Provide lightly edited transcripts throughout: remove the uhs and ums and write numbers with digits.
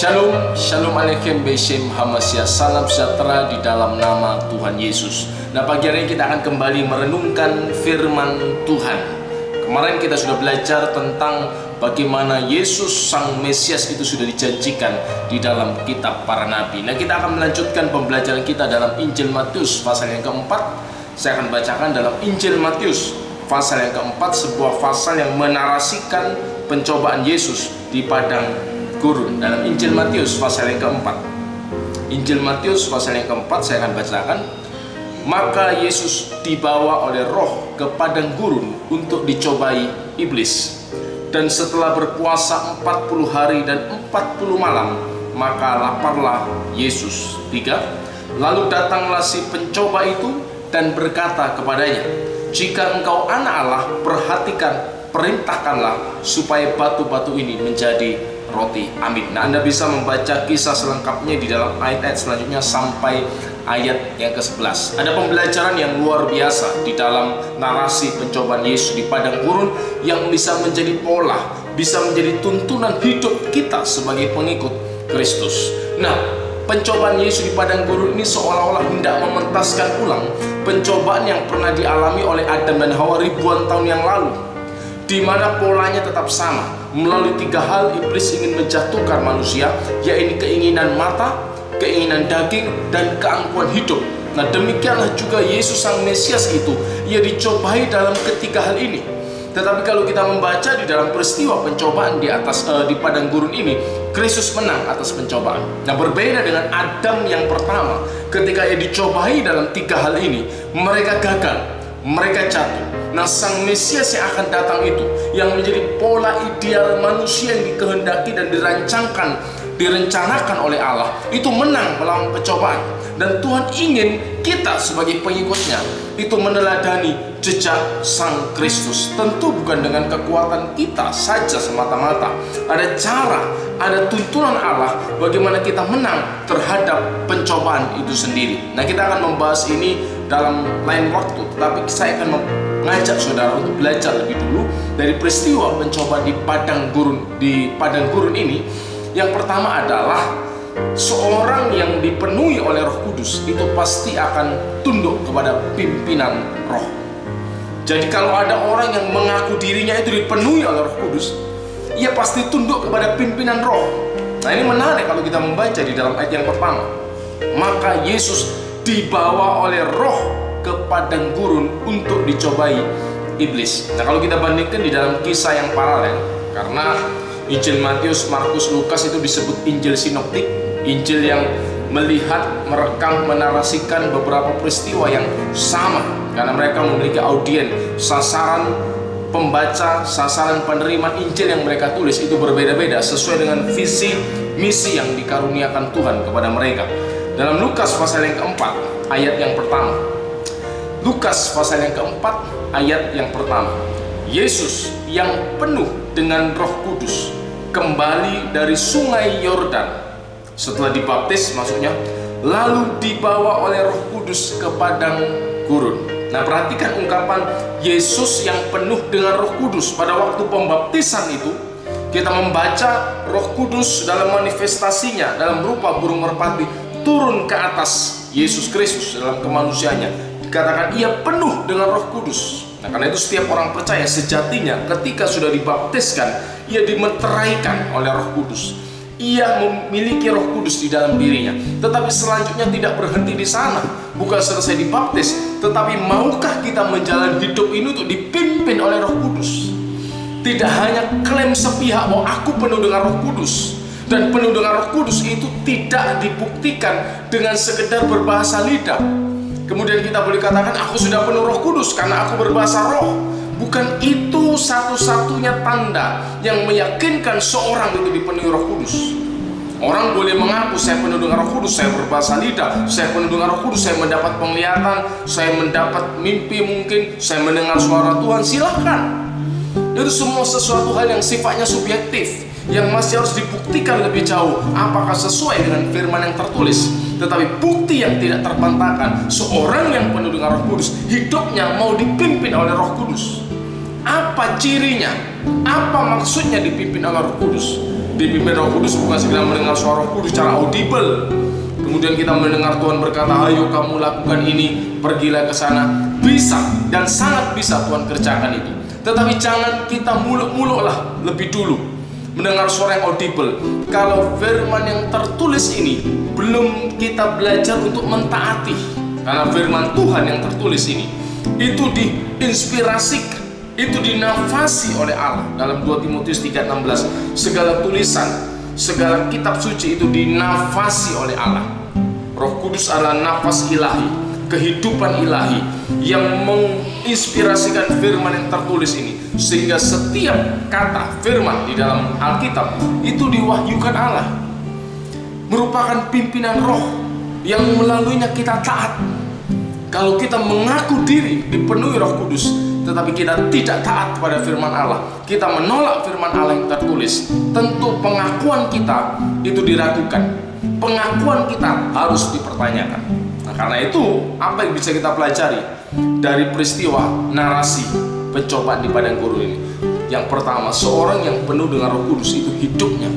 Shalom, Shalom Aleichem Beshem Hamasya. Salam sejahtera di dalam nama Tuhan Yesus. Nah, pagi hari ini kita akan kembali merenungkan firman Tuhan. Kemarin kita sudah belajar tentang bagaimana Yesus Sang Mesias itu sudah dijanjikan di dalam kitab para nabi. Nah, kita akan melanjutkan pembelajaran kita dalam Injil Matius pasal yang keempat. Saya akan bacakan dalam Injil Matius pasal yang keempat, sebuah pasal yang menarasikan pencobaan Yesus di padang gurun. Dalam Injil Matius pasal yang keempat, Injil Matius pasal yang keempat, saya akan bacakan. Maka Yesus dibawa oleh Roh ke padang gurun untuk dicobai iblis. Dan setelah berpuasa 40 hari dan 40 malam, maka laparlah Yesus. 3. Lalu datanglah si pencoba itu dan berkata kepadanya, jika engkau anak Allah, perintahkanlah supaya batu-batu ini menjadi roti. Amin. Nah, Anda bisa membaca kisah selengkapnya di dalam ayat-ayat selanjutnya sampai ayat yang ke-11. Ada pembelajaran yang luar biasa di dalam narasi pencobaan Yesus di padang gurun yang bisa menjadi pola, bisa menjadi tuntunan hidup kita sebagai pengikut Kristus. Nah, pencobaan Yesus di padang gurun ini seolah-olah hendak mementaskan ulang pencobaan yang pernah dialami oleh Adam dan Hawa ribuan tahun yang lalu, di mana polanya tetap sama. Melalui 3 hal iblis ingin menjatuhkan manusia, yaitu keinginan mata, keinginan daging, dan keangkuhan hidup. Nah, demikianlah juga Yesus Sang Mesias itu, ia dicobai dalam ketiga hal ini. Tetapi kalau kita membaca di dalam peristiwa pencobaan di padang gurun ini, Kristus menang atas pencobaan. Nah, berbeda dengan Adam yang pertama, ketika ia dicobai dalam 3 hal ini, mereka gagal, mereka jatuh. Nah, Sang Mesias yang akan datang itu, yang menjadi pola ideal manusia yang dikehendaki dan direncanakan oleh Allah, itu menang melawan pencobaan. Dan Tuhan ingin kita sebagai pengikutnya itu meneladani jejak Sang Kristus. Tentu bukan dengan kekuatan kita saja semata-mata. Ada cara, ada tuntunan Allah bagaimana kita menang terhadap pencobaan itu sendiri. Nah, kita akan membahas ini dalam lain waktu, tetapi saya akan mengajak saudara untuk belajar lebih dulu dari peristiwa pencobaan di padang gurun ini. Yang pertama adalah seorang yang dipenuhi oleh Roh Kudus itu pasti akan tunduk kepada pimpinan Roh. Jadi kalau ada orang yang mengaku dirinya itu dipenuhi oleh Roh Kudus, ia pasti tunduk kepada pimpinan Roh. Nah, ini menarik kalau kita membaca di dalam ayat yang pertama. Maka Yesus dibawa oleh Roh ke padang gurun untuk dicobai iblis. Nah, kalau kita bandingkan di dalam kisah yang paralel, karena Injil Matius, Markus, Lukas itu disebut Injil sinoptik, Injil yang melihat, merekam, menarasikan beberapa peristiwa yang sama, karena mereka memiliki audien, sasaran pembaca, sasaran penerima Injil yang mereka tulis itu berbeda-beda sesuai dengan visi misi yang dikaruniakan Tuhan kepada mereka. Dalam Lukas pasal yang keempat, ayat yang pertama, Lukas pasal yang keempat, ayat yang pertama, Yesus yang penuh dengan Roh Kudus kembali dari sungai Yordan setelah dibaptis, maksudnya, lalu dibawa oleh Roh Kudus ke padang gurun. Nah, perhatikan ungkapan Yesus yang penuh dengan Roh Kudus. Pada waktu pembaptisan itu, kita membaca Roh Kudus dalam manifestasinya dalam rupa burung merpati turun ke atas Yesus Kristus dalam kemanusiaannya. Dikatakan ia penuh dengan Roh Kudus. Nah, karena itu setiap orang percaya sejatinya ketika sudah dibaptiskan, ia dimeteraikan oleh Roh Kudus. Ia memiliki Roh Kudus di dalam dirinya. Tetapi selanjutnya tidak berhenti di sana. Bukan selesai dibaptis, tetapi maukah kita menjalani hidup ini untuk dipimpin oleh Roh Kudus? Tidak hanya klaim sepihak bahwa aku penuh dengan Roh Kudus. Dan penuh dengan Roh Kudus itu tidak dibuktikan dengan sekedar berbahasa lidah. Kemudian kita boleh katakan aku sudah penuh Roh Kudus karena aku berbahasa roh. Bukan itu satu-satunya tanda yang meyakinkan seorang itu dipenuhi Roh Kudus. Orang boleh mengaku saya penuh dengan Roh Kudus, saya berbahasa lidah, saya penuh dengan Roh Kudus, saya mendapat penglihatan, saya mendapat mimpi mungkin, saya mendengar suara Tuhan, silahkan. Itu semua sesuatu hal yang sifatnya subjektif, yang masih harus dibuktikan lebih jauh apakah sesuai dengan firman yang tertulis. Tetapi bukti yang tidak terbantahkan, seorang yang penuh dengan Roh Kudus hidupnya mau dipimpin oleh Roh Kudus. Apa cirinya? Apa maksudnya dipimpin oleh Roh Kudus? dipimpin Roh Kudus bukan sekedar mendengar suara Roh Kudus secara audible. Kemudian kita mendengar Tuhan berkata, ayo kamu lakukan ini, pergilah ke sana. Bisa dan sangat bisa Tuhan kerjakan itu. Tetapi jangan kita muluk-muluk lah lebih dulu mendengar suara yang audible. Kalau firman yang tertulis ini belum kita belajar untuk mentaati, karena firman Tuhan yang tertulis ini itu diinspirasikan, itu dinafasi oleh Allah. Dalam 2 Timotius 3:16, segala tulisan, segala kitab suci itu dinafasi oleh Allah. Roh Kudus adalah nafas ilahi, kehidupan ilahi yang menginspirasikan firman yang tertulis ini, sehingga setiap kata firman di dalam Alkitab itu diwahyukan Allah, merupakan pimpinan roh yang melaluinya kita taat. Kalau kita mengaku diri dipenuhi Roh Kudus tetapi kita tidak taat pada firman Allah, kita menolak firman Allah yang tertulis, tentu pengakuan kita itu diragukan, pengakuan kita harus dipertanyakan. Nah, karena itu apa yang bisa kita pelajari dari peristiwa narasi pencobaan di padang gurun ini? Yang pertama, seorang yang penuh dengan Roh Kudus itu hidupnya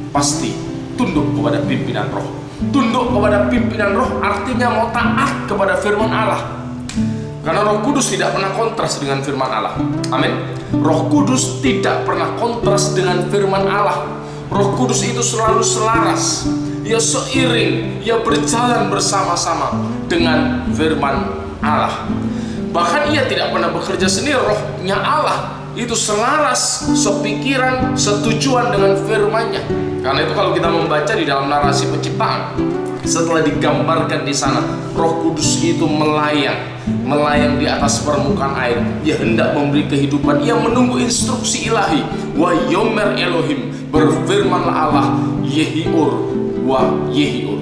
pasti tunduk kepada pimpinan roh. Tunduk kepada pimpinan roh artinya mau taat kepada firman Allah. Karena Roh Kudus tidak pernah kontras dengan firman Allah. Amin. Roh Kudus tidak pernah kontras dengan firman Allah. Roh Kudus itu selalu selaras, ia seiring, ia berjalan bersama-sama dengan firman Allah. Bahkan ia tidak pernah bekerja sendiri. Rohnya Allah itu selaras, sepikiran, setujuan dengan firman-Nya. Karena itu kalau kita membaca di dalam narasi penciptaan, setelah digambarkan di sana, Roh Kudus itu melayang di atas permukaan air. Dia hendak memberi kehidupan. Ia menunggu instruksi ilahi. Wa yomer Elohim, berfirmanlah Allah, Yehiur wa Yehiur,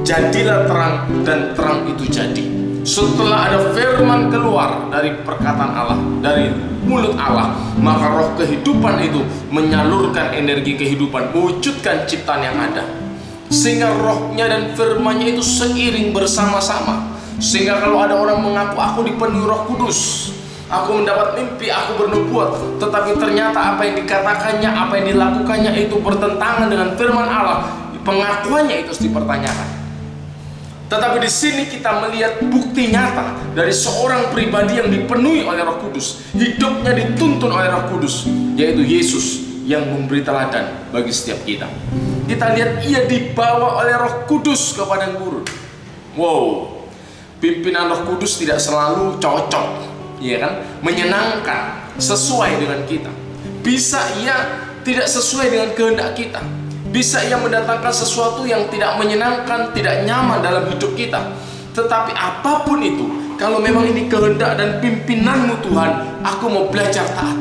jadilah terang, dan terang itu jadi. Setelah ada firman keluar dari perkataan Allah, dari mulut Allah, maka roh kehidupan itu menyalurkan energi kehidupan, mewujudkan ciptaan yang ada. Sehingga rohnya dan firmannya itu seiring bersama-sama. Sehingga kalau ada orang mengaku aku dipenuhi Roh Kudus, aku mendapat mimpi, aku bernubuat, tetapi ternyata apa yang dikatakannya, apa yang dilakukannya itu bertentangan dengan firman Allah, pengakuannya itu harus dipertanyakan. Tetapi di sini kita melihat bukti nyata dari seorang pribadi yang dipenuhi oleh Roh Kudus, hidupnya dituntun oleh Roh Kudus, yaitu Yesus yang memberi teladan bagi setiap kita. Kita lihat ia dibawa oleh Roh Kudus ke padang gurun. Wow, pimpinan Roh Kudus tidak selalu cocok, ya kan? Menyenangkan, sesuai dengan kita. Bisa ia tidak sesuai dengan kehendak kita. Bisa ia mendatangkan sesuatu yang tidak menyenangkan, tidak nyaman dalam hidup kita. Tetapi apapun itu, kalau memang ini kehendak dan pimpinanmu Tuhan, aku mau belajar taat.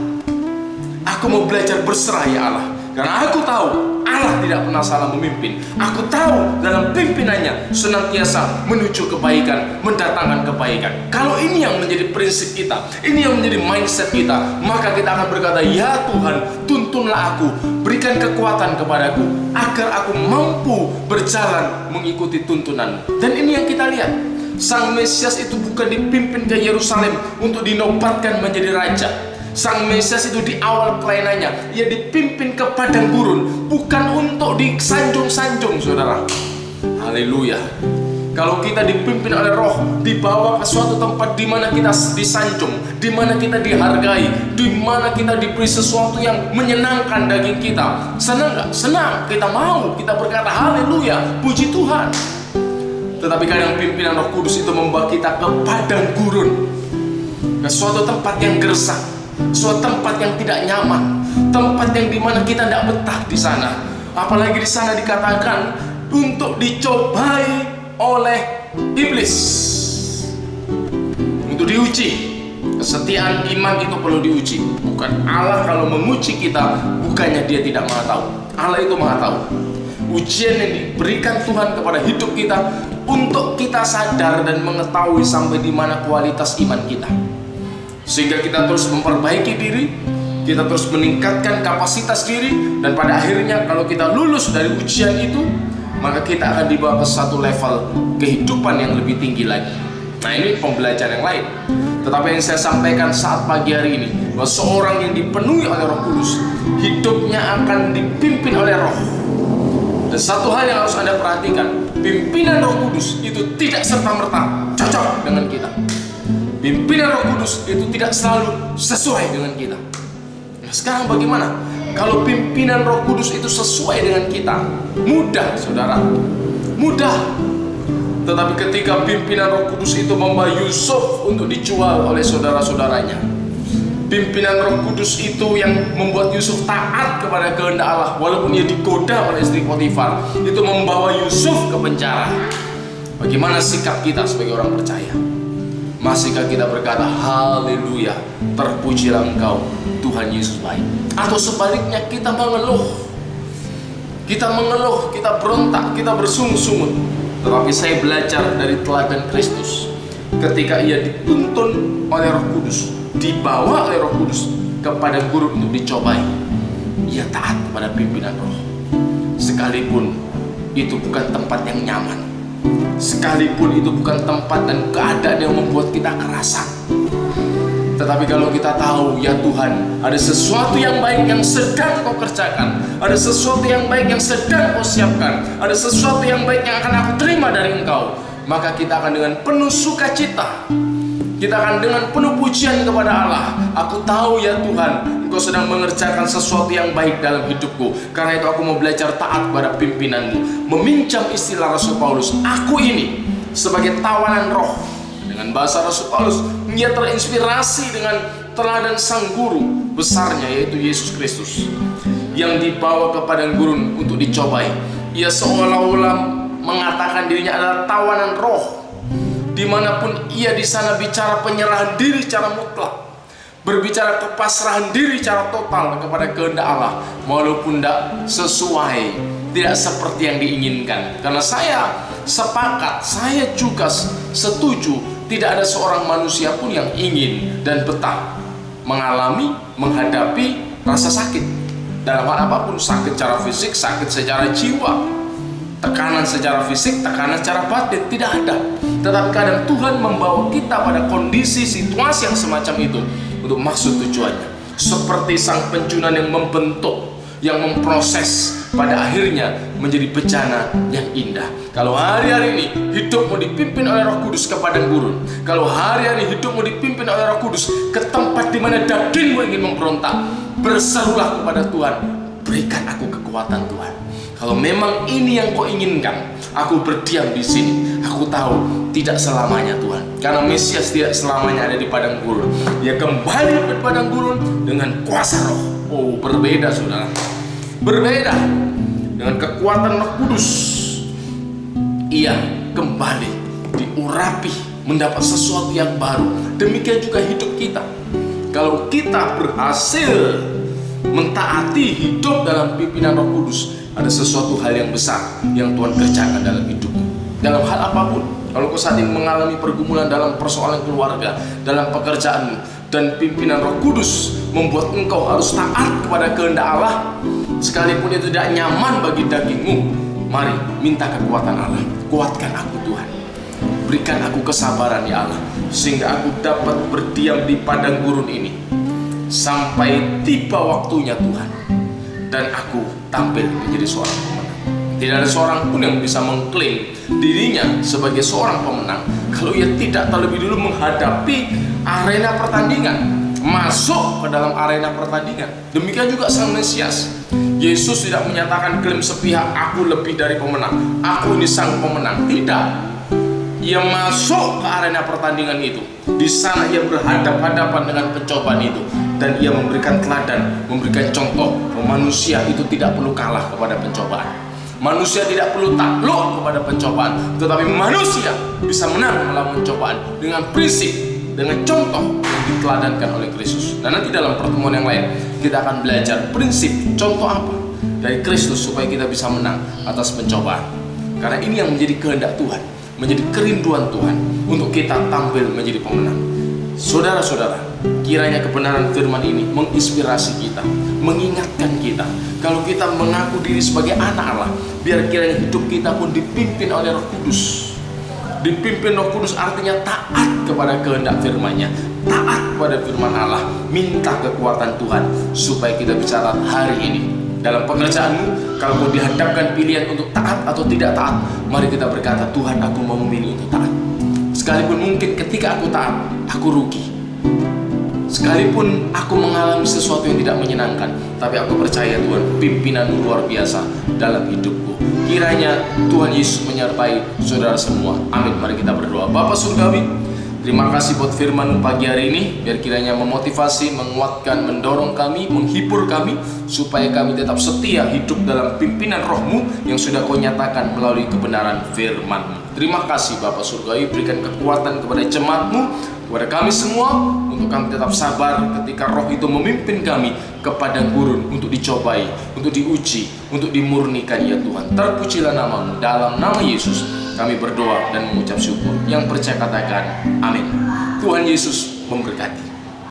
Aku mau belajar berserah ya Allah. Karena aku tahu Allah tidak pernah salah memimpin. Aku tahu dalam pimpinannya senantiasa menuju kebaikan, mendatangkan kebaikan. Kalau ini yang menjadi prinsip kita, ini yang menjadi mindset kita, maka kita akan berkata, ya Tuhan, tuntunlah aku, berikan kekuatan kepadaku, agar aku mampu berjalan mengikuti tuntunan. Dan ini yang kita lihat, Sang Mesias itu bukan dipimpin ke Yerusalem untuk dinobatkan menjadi raja. Sang Mesias itu di awal pelayanannya, ia dipimpin ke padang gurun, bukan untuk disanjung-sanjung, saudara. Haleluya. Kalau kita dipimpin oleh Roh, dibawa ke suatu tempat di mana kita disanjung, di mana kita dihargai, di mana kita diberi sesuatu yang menyenangkan daging kita. Senang nggak? Senang. Kita mau, kita berkata haleluya, puji Tuhan. Tetapi kadang pimpinan Roh Kudus itu membawa kita ke padang gurun, ke suatu tempat yang gersang, suatu tempat yang tidak nyaman, tempat yang dimana kita tidak betah di sana. Apalagi di sana dikatakan untuk dicobai oleh iblis, untuk diuji. Kesetiaan iman itu perlu diuji. Bukan Allah kalau menguji kita, bukannya dia tidak maha tahu. Allah itu maha tahu. Ujian yang diberikan Tuhan kepada hidup kita untuk kita sadar dan mengetahui sampai di mana kualitas iman kita, sehingga kita terus memperbaiki diri, kita terus meningkatkan kapasitas diri, dan pada akhirnya kalau kita lulus dari ujian itu, maka kita akan dibawa ke satu level kehidupan yang lebih tinggi lagi. Nah, ini pembelajaran yang lain. Tetapi yang saya sampaikan saat pagi hari ini, bahwa seorang yang dipenuhi oleh Roh Kudus, hidupnya akan dipimpin oleh Roh. Dan satu hal yang harus Anda perhatikan, pimpinan Roh Kudus itu tidak serta-merta cocok dengan kita. Pimpinan Roh Kudus itu tidak selalu sesuai dengan kita. Nah, sekarang bagaimana? Kalau pimpinan Roh Kudus itu sesuai dengan kita, mudah, saudara, mudah. Tetapi ketika pimpinan Roh Kudus itu membawa Yusuf untuk dijual oleh saudara-saudaranya, pimpinan Roh Kudus itu yang membuat Yusuf taat kepada kehendak Allah, walaupun ia digoda oleh istri Potifar, itu membawa Yusuf ke penjara. Bagaimana sikap kita sebagai orang percaya? Masihkah kita berkata, haleluya, terpujilah Engkau, Tuhan Yesus baik? Atau sebaliknya kita mengeluh, kita berontak, kita bersungut-sungut? Tetapi saya belajar dari teladan Kristus, ketika ia dituntun oleh Roh Kudus, dibawa oleh Roh Kudus kepada gurun untuk dicobai, ia taat kepada pimpinan Roh. Sekalipun itu bukan tempat yang nyaman, sekalipun itu bukan tempat dan keadaan yang membuat kita kerasan. Tetapi kalau kita tahu, ya Tuhan, ada sesuatu yang baik yang sedang Kau kerjakan, ada sesuatu yang baik yang sedang Kau siapkan, ada sesuatu yang baik yang akan aku terima dari Engkau, maka kita akan dengan penuh sukacita, kita akan dengan penuh pujian kepada Allah. Aku tahu ya Tuhan, Engkau sedang mengerjakan sesuatu yang baik dalam hidupku. Karena itu aku mau belajar taat pada pimpinanmu. Meminjam istilah Rasul Paulus, aku ini sebagai tawanan roh. Dengan bahasa Rasul Paulus, ia terinspirasi dengan teladan sang guru besarnya, yaitu Yesus Kristus, yang dibawa ke padang gurun untuk dicobai. Ia seolah-olah mengatakan dirinya adalah tawanan roh. Dimanapun ia di sana bicara penyerahan diri secara mutlak, berbicara kepasrahan diri secara total kepada kehendak Allah, walaupun tidak sesuai, tidak seperti yang diinginkan. Karena saya sepakat, saya juga setuju, tidak ada seorang manusia pun yang ingin dan betah menghadapi rasa sakit dalam hal apapun, sakit secara fisik, sakit secara jiwa, tekanan secara fisik, tekanan secara batin, tidak ada. Tetapi kadang Tuhan membawa kita pada kondisi situasi yang semacam itu untuk maksud tujuannya. Seperti sang pencunan yang membentuk, yang memproses, pada akhirnya menjadi bejana yang indah. Kalau hari-hari ini hidupmu dipimpin oleh Roh Kudus ke padang gurun, kalau hari-hari hidupmu dipimpin oleh Roh Kudus ke tempat di mana dagingmu ingin memberontak, berserulah kepada Tuhan, berikan aku kekuatan Tuhan. Kalau memang ini yang Kau inginkan, aku berdiam di sini. Aku tahu tidak selamanya Tuhan, karena Mesias tidak selamanya ada di padang gurun. Dia kembali ke padang gurun dengan kuasa Roh. Oh, berbeda saudara, berbeda dengan kekuatan Roh Kudus. Ia kembali diurapi, mendapat sesuatu yang baru. Demikian juga hidup kita. Kalau kita berhasil mentaati hidup dalam pimpinan Roh Kudus, ada sesuatu hal yang besar yang Tuhan kerjakan dalam hidupmu. Dalam hal apapun, kalau kau saat ini mengalami pergumulan dalam persoalan keluarga, dalam pekerjaanmu, dan pimpinan Roh Kudus membuat engkau harus taat kepada kehendak Allah, sekalipun itu tidak nyaman bagi dagingmu, mari minta kekuatan Allah. Kuatkan aku Tuhan, berikan aku kesabaran ya Allah, sehingga aku dapat berdiam di padang gurun ini sampai tiba waktunya Tuhan, dan aku tampil menjadi seorang pemenang. Tidak ada seorang pun yang bisa mengklaim dirinya sebagai seorang pemenang kalau ia tidak terlebih dulu menghadapi arena pertandingan, masuk ke dalam arena pertandingan. Demikian juga sang Mesias. Yesus tidak menyatakan klaim sepihak, aku lebih dari pemenang, aku ini sang pemenang. Tidak. Ia masuk ke arena pertandingan itu. Di sana ia berhadapan-hadapan dengan pencobaan itu, dan ia memberikan teladan, memberikan contoh bahwa manusia itu tidak perlu kalah kepada pencobaan. Manusia tidak perlu takluk kepada pencobaan, tetapi manusia bisa menang melawan pencobaan dengan prinsip, dengan contoh yang diteladankan oleh Kristus. Dan nanti dalam pertemuan yang lain kita akan belajar prinsip, contoh apa dari Kristus supaya kita bisa menang atas pencobaan. Karena ini yang menjadi kehendak Tuhan, menjadi kerinduan Tuhan untuk kita tampil menjadi pemenang. Saudara-saudara, kiranya kebenaran firman ini menginspirasi kita, mengingatkan kita. Kalau kita mengaku diri sebagai anak Allah, biar kiranya hidup kita pun dipimpin oleh Roh Kudus. Dipimpin Roh Kudus artinya taat kepada kehendak firman-Nya, taat pada firman Allah. Minta kekuatan Tuhan supaya kita bicara hari ini. Dalam pekerjaanmu, kalau kau dihadapkan pilihan untuk taat atau tidak taat, mari kita berkata, Tuhan, aku mau memilih untuk taat. Sekalipun mungkin ketika aku taat, aku rugi. Sekalipun aku mengalami sesuatu yang tidak menyenangkan, tapi aku percaya Tuhan, pimpinan luar biasa dalam hidupku. Kiranya Tuhan Yesus menyertai saudara semua. Amin. Mari kita berdoa. Bapa Surgawi, terima kasih buat firman pagi hari ini. Biar kiranya memotivasi, menguatkan, mendorong kami, menghibur kami, supaya kami tetap setia hidup dalam pimpinan roh-Mu yang sudah Kau nyatakan melalui kebenaran firman-Mu. Terima kasih Bapa Surgawi, berikan kekuatan kepada jemaat-Mu, kepada kami semua, untuk kami tetap sabar ketika roh itu memimpin kami ke padang gurun untuk dicobai, untuk diuji, untuk dimurnikan ya Tuhan. Terpujilah nama-Mu. Dalam nama Yesus kami berdoa dan mengucap syukur. Yang percaya katakan amin. Tuhan Yesus memberkati.